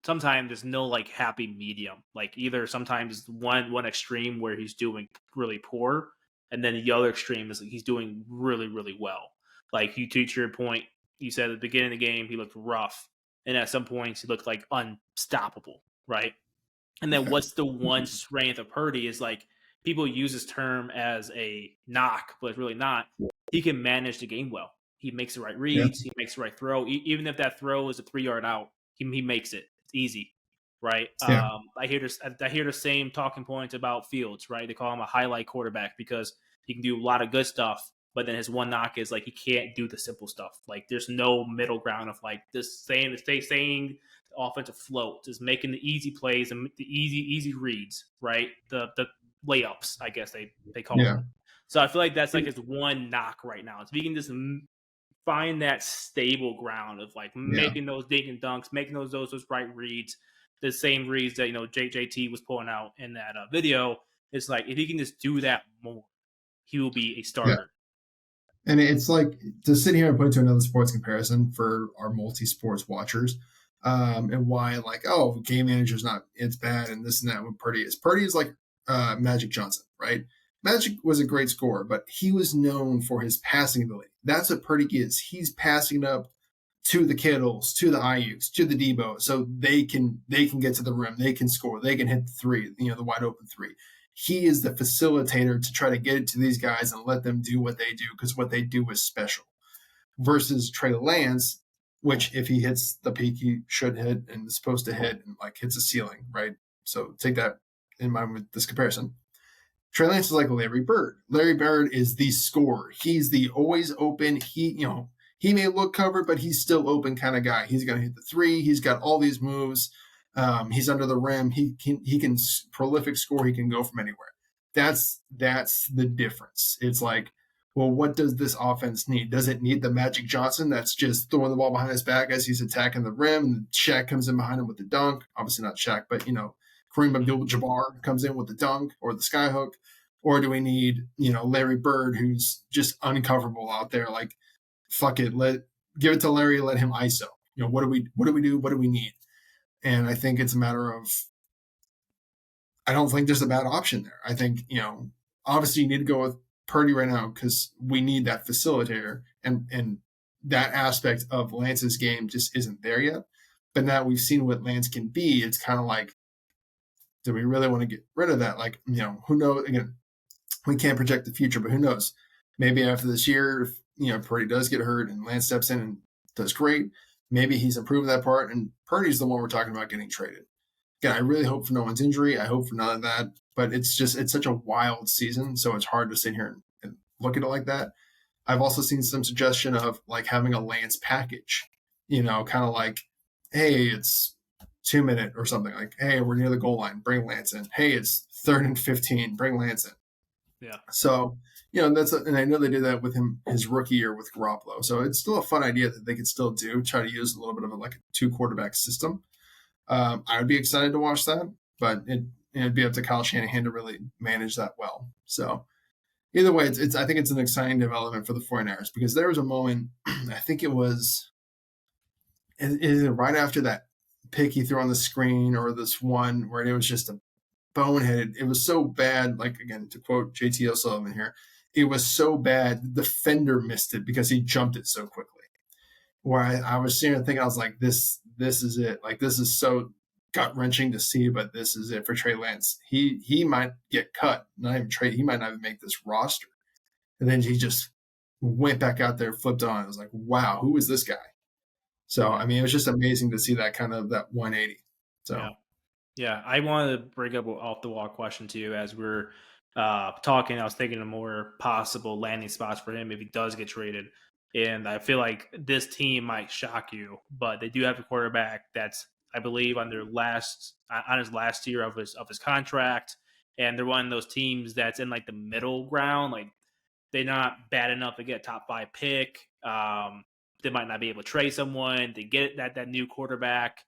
sometimes there's no like happy medium. Like either sometimes one extreme where he's doing really poor, and then the other extreme is like he's doing really, really well. Like you, to your point, you said at the beginning of the game he looked rough, and at some points he looked like unstoppable, right? And then what's the one strength of Purdy is like people use this term as a knock, but it's really not. He can manage the game well. He makes the right reads. Yeah. He makes the right throw. Even if that throw is a 3-yard out, he makes it. It's easy, right?
Yeah.
I hear the same talking points about Fields, right? They call him a highlight quarterback because he can do a lot of good stuff, but then his one knock is like he can't do the simple stuff. Like there's no middle ground of like this saying the offensive float, just making the easy plays and the easy reads, right? The layups, I guess they call
Yeah.
them. So I feel like that's like his one knock right now. If he can just find that stable ground of like
Yeah.
making those dink and dunks, making those right reads, the same reads that JJT was pulling out in that video. It's like if he can just do that more, he will be a
Yeah.
starter.
And it's like to sit here and put it to another sports comparison for our multi-sports watchers, and why like, oh, game manager's not, it's bad and this and that when Purdy is. Purdy is like Magic Johnson, right? Magic was a great scorer, but he was known for his passing ability. That's what Purdy is. He's passing up to the Kittles, to the Ayuks, to the Debo, so they can get to the rim, they can score, they can hit the three, the wide open three. He is the facilitator to try to get it to these guys and let them do what they do because what they do is special. Versus Trey Lance, which if he hits the peak he should hit and is supposed to hit and like hits a ceiling, right? So take that in mind with this comparison. Trey Lance is like Larry Bird. Larry Bird is the scorer. He's the always open. He may look covered, but he's still open kind of guy. He's going to hit the three. He's got all these moves. He's under the rim. He can prolific score. He can go from anywhere. That's the difference. It's like, well, what does this offense need? Does it need the Magic Johnson that's just throwing the ball behind his back as he's attacking the rim, and Shaq comes in behind him with the dunk? Obviously not Shaq, but Kareem Abdul-Jabbar comes in with the dunk or the skyhook. Or do we need Larry Bird, who's just uncoverable out there? Like, fuck it, give it to Larry, let him ISO. What do we do? What do we need? And I think it's a matter of, I don't think there's a bad option there. I think, obviously you need to go with Purdy right now because we need that facilitator, and that aspect of Lance's game just isn't there yet. But now we've seen what Lance can be. It's kind of like, do we really want to get rid of that? Like, who knows? Again, we can't project the future, but who knows? Maybe after this year, if Purdy does get hurt and Lance steps in and does great, maybe he's improved that part, and Purdy's the one we're talking about getting traded. Again, I really hope for no one's injury. I hope for none of that, but it's such a wild season, so it's hard to sit here and look at it like that. I've also seen some suggestion of like having a Lance package, kind of like, hey, it's 2 minute or something, like, hey, we're near the goal line, bring Lance in. Hey, it's 3rd and 15, bring Lance in.
Yeah.
So, and I know they did that with him his rookie year with Garoppolo. So it's still a fun idea that they could still try to use a little bit of a 2-quarterback system. I would be excited to watch that, but it'd be up to Kyle Shanahan to really manage that well. So either way, I think it's an exciting development for the 49ers because there was a moment, I think it was either right after that pick he threw on the screen or this one where it was just a boneheaded. It was so bad. Like, again, to quote JT O'Sullivan here, it was so bad the defender missed it because he jumped it so quickly. Where I was sitting and thinking, I was like, this is it. Like, this is so gut wrenching to see, but this is it for Trey Lance. He might get cut. Not even Trey. He might not even make this roster. And then he just went back out there, flipped on. I was like, wow, who is this guy? So, I mean, it was just amazing to see that kind of that 180. So.
Yeah, I wanted to bring up an off-the-wall question to you as we're talking. I was thinking of more possible landing spots for him if he does get traded. And I feel like this team might shock you, but they do have a quarterback that's, I believe, on his last year of his contract, and they're one of those teams that's in like the middle ground. Like they're not bad enough to get a top 5 pick. They might not be able to trade someone to get that new quarterback.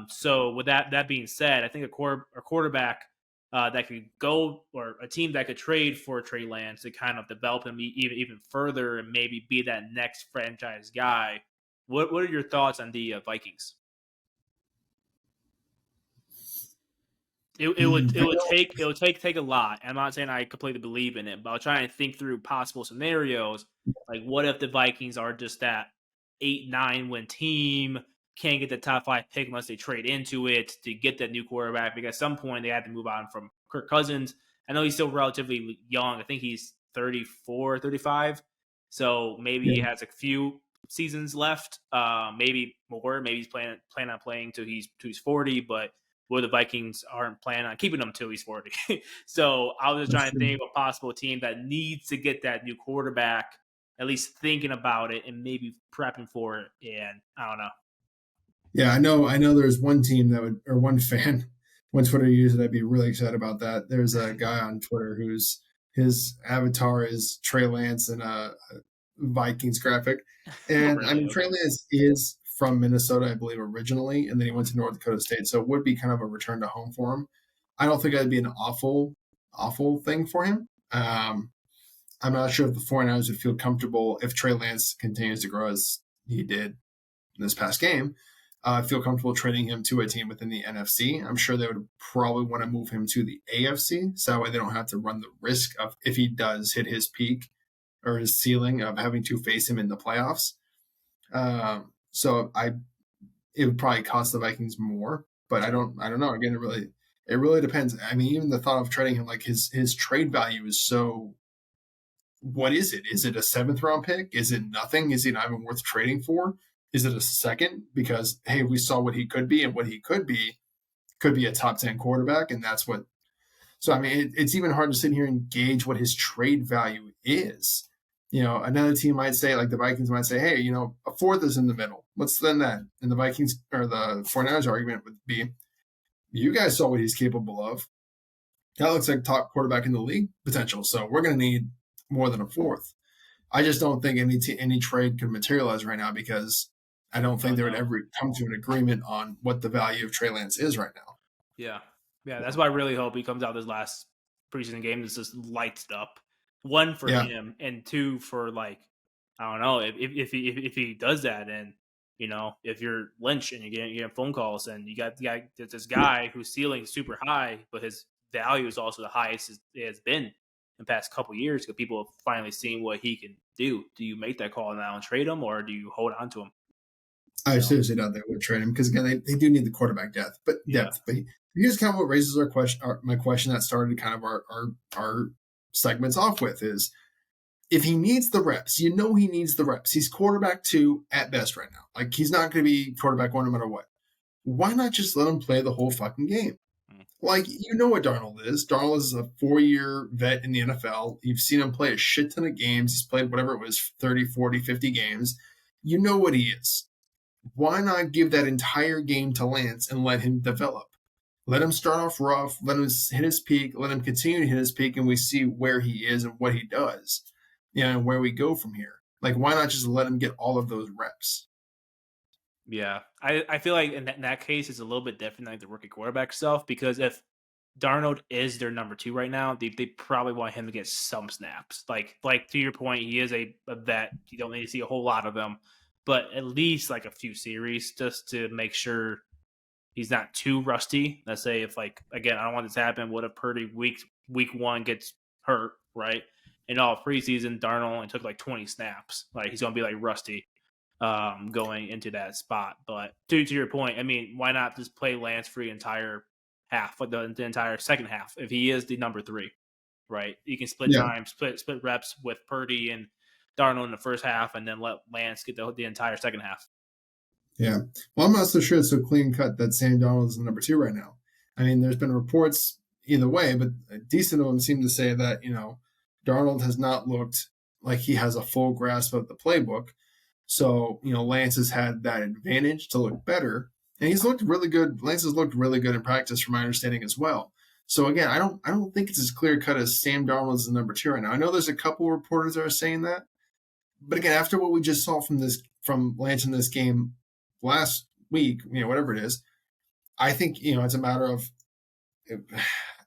So with that being said, I think a quarterback that could go, or a team that could trade for Trey Lance to kind of develop him even further and maybe be that next franchise guy. What are your thoughts on the Vikings? It would take a lot. I'm not saying I completely believe in it, but I'm trying to think through possible scenarios. Like, what if the Vikings are just that 8-9 win team? Can't get the top 5 pick unless they trade into it to get that new quarterback, because at some point they had to move on from Kirk Cousins. I know he's still relatively young. I think he's 34, 35. So maybe he has a few seasons left, maybe more. Maybe he's planning on playing till he's 40, but the Vikings aren't planning on keeping him till he's 40. So I was just trying to think of a possible team that needs to get that new quarterback, at least thinking about it and maybe prepping for it. And I don't know.
Yeah, I know. There's one team that would, or one fan, one Twitter user that'd be really excited about that. There's a guy on Twitter his avatar is Trey Lance in a Vikings graphic, and
Really?
I mean Trey
Okay.
Lance is from Minnesota, I believe, originally, and then he went to North Dakota State, so it would be kind of a return to home for him. I don't think that'd be an awful thing for him. I'm not sure if the 49ers would feel comfortable if Trey Lance continues to grow as he did in this past game. Feel comfortable trading him to a team within the NFC. I'm sure they would probably want to move him to the AFC, so that way they don't have to run the risk of, if he does hit his peak or his ceiling, of having to face him in the playoffs. So it would probably cost the Vikings more, but I don't know. Again, it really depends. I mean, even the thought of trading him, like his trade value is so. What is it? Is it a 7th-round pick? Is it nothing? Is he not even worth trading for? Is it a second? Because, hey, we saw what he could be, and what he could be a top 10 quarterback, and that's what. So, I mean, it's even hard to sit here and gauge what his trade value is. Another team might say, like the Vikings might say, hey, a 4th is in the middle. Let's spend that. And the Vikings or the 49ers argument would be, you guys saw what he's capable of. That looks like top quarterback in the league potential. So we're going to need more than a 4th. I just don't think any trade could materialize right now, because I don't think they would ever come to an agreement on what the value of Trey Lance is right now.
Yeah. That's why I really hope he comes out this last preseason game and just lights it up. 1 for him, and 2 for, like, I don't know, if he does that, and if you're Lynch and you're getting phone calls and you got this guy whose ceiling is super high, but his value is also the highest it has been in the past couple of years, because people have finally seen what he can do. Do you make that call now and trade him, or do you hold on to him?
I seriously doubt they would trade him, because again, they do need the quarterback depth. But here's kind of what raises my question that started kind of our segments off with is, if he needs the reps, he needs the reps. He's quarterback 2 at best right now. Like, he's not going to be quarterback 1 no matter what. Why not just let him play the whole fucking game? Like, what Darnold is. Darnold is a 4-year vet in the NFL. You've seen him play a shit ton of games. He's played whatever it was, 30, 40, 50 games. You know what he is. Why not give that entire game to Lance and let him develop? Let him start off rough, let him hit his peak, let him continue to hit his peak, and we see where he is and what he does, and where we go from here. Like, why not just let him get all of those reps?
Yeah, I feel like in that case, it's a little bit different than like the rookie quarterback stuff, because if Darnold is their number 2 right now, they probably want him to get some snaps. Like to your point, he is a vet. You don't need to see a whole lot of them, but at least like a few series, just to make sure he's not too rusty. Let's say if, like, again, I don't want this to happen. What if Purdy week 1 gets hurt, right? And all preseason, Darnold only took like 20 snaps. Like, he's going to be like rusty going into that spot. But to your point, I mean, why not just play Lance for the entire half, like the entire second half, if he is the number 3, right? You can split time, split reps with Purdy and Darnold in the first half, and then let Lance get the entire second half.
Yeah. Well, I'm not so sure it's so clean cut that Sam Darnold is the number 2 right now. I mean, there's been reports either way, but decent of them seem to say that, Darnold has not looked like he has a full grasp of the playbook. So, Lance has had that advantage to look better. And he's looked really good. Lance has looked really good in practice, from my understanding as well. So again, I don't think it's as clear cut as Sam Darnold is the number 2 right now. I know there's a couple of reporters that are saying that. But again, after what we just saw from Lance in this game last week, whatever it is, I think, it's a matter of,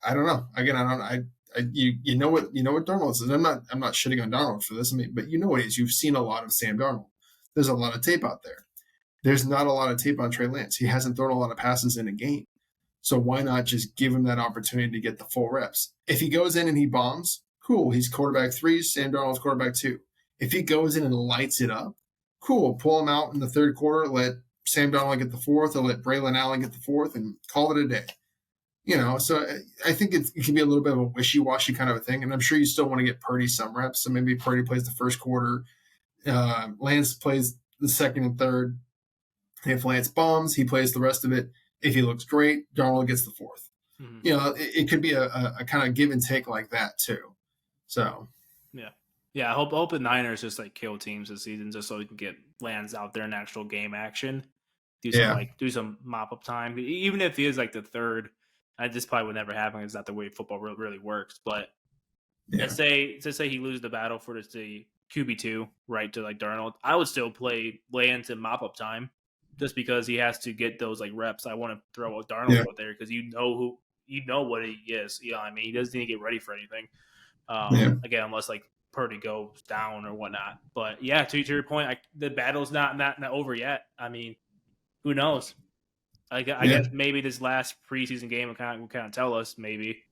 I don't know. Again, you know what Darnold is. I'm not shitting on Darnold for this. I mean, but you know what it is. You've seen a lot of Sam Darnold. There's a lot of tape out there. There's not a lot of tape on Trey Lance. He hasn't thrown a lot of passes in a game. So why not just give him that opportunity to get the full reps? If he goes in and he bombs, cool. He's quarterback 3, Sam Darnold's quarterback 2. If he goes in and lights it up, cool. Pull him out in the third quarter, let Sam Darnold get the 4th, or let Braylon Allen get the 4th, and call it a day. So I think it can be a little bit of a wishy-washy kind of a thing, and I'm sure you still want to get Purdy some reps, so maybe Purdy plays the first quarter, Lance plays the second and third. If Lance bombs, he plays the rest of it. If he looks great, Darnold gets the fourth.
Mm-hmm.
It could be a kind of give and take like that too. So
yeah. I hope the Niners just like kill teams this season just so we can get Lance out there in actual game action. Do some mop up time, even if he is like the third. This probably would never happen. It's not the way football really works. But let's say he loses the battle for the QB2, right, to like Darnold. I would still play Lance in mop up time, just because he has to get those like reps. I want to throw a Darnold out there because you know what he is. I mean, he doesn't need to get ready for anything. Again, unless like Purdy goes down or whatnot. But yeah, to your point, the battle's not over yet. I mean, who knows? I guess maybe this last preseason game will kind of tell us. Maybe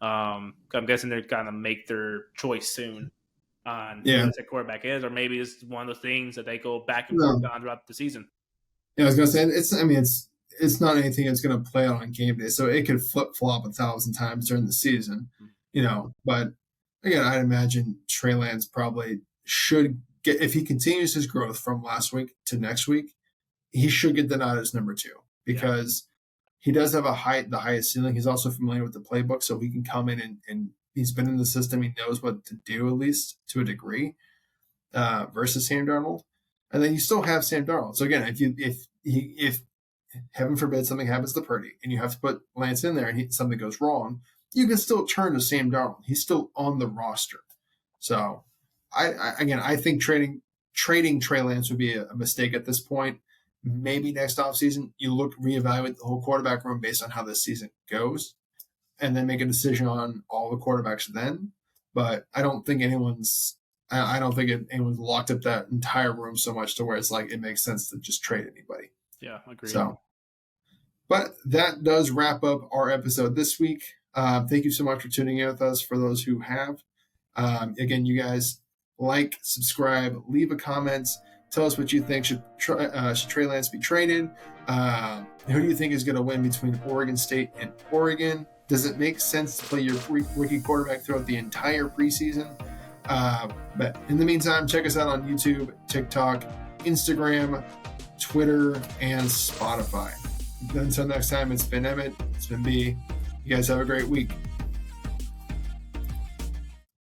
I'm guessing they're gonna make their choice soon on who the quarterback is, or maybe it's one of those things that they go back and forth on throughout the season.
Yeah, I was gonna say it's not anything that's gonna play out on game day, so it could flip flop 1,000 times during the season. But again, I'd imagine Trey Lance probably should get, if he continues his growth from last week to next week, he should get the nod as number 2 because he does have the highest ceiling. He's also familiar with the playbook, so he can come in and he's been in the system. He knows what to do, at least to a degree, versus Sam Darnold. And then you still have Sam Darnold. So again, if heaven forbid something happens to Purdy and you have to put Lance in there and something goes wrong, you can still turn to Sam Darnold. He's still on the roster. So I think trading Trey Lance would be a mistake at this point. Maybe next offseason you reevaluate the whole quarterback room based on how this season goes and then make a decision on all the quarterbacks then. But I don't think anyone's locked up that entire room so much to where it's like it makes sense to just trade anybody.
Yeah, agreed.
So, but that does wrap up our episode this week. Thank you so much for tuning in with us. For those who have, again, you guys like, subscribe, leave a comment, tell us what you think. Should Trey Lance be traded? Who do you think is going to win between Oregon State and Oregon? Does it make sense to play your rookie quarterback throughout the entire preseason? But in the meantime, check us out on YouTube, TikTok, Instagram, Twitter, and Spotify. Until next time, it's been Emmett. It's been B. You guys have a great week.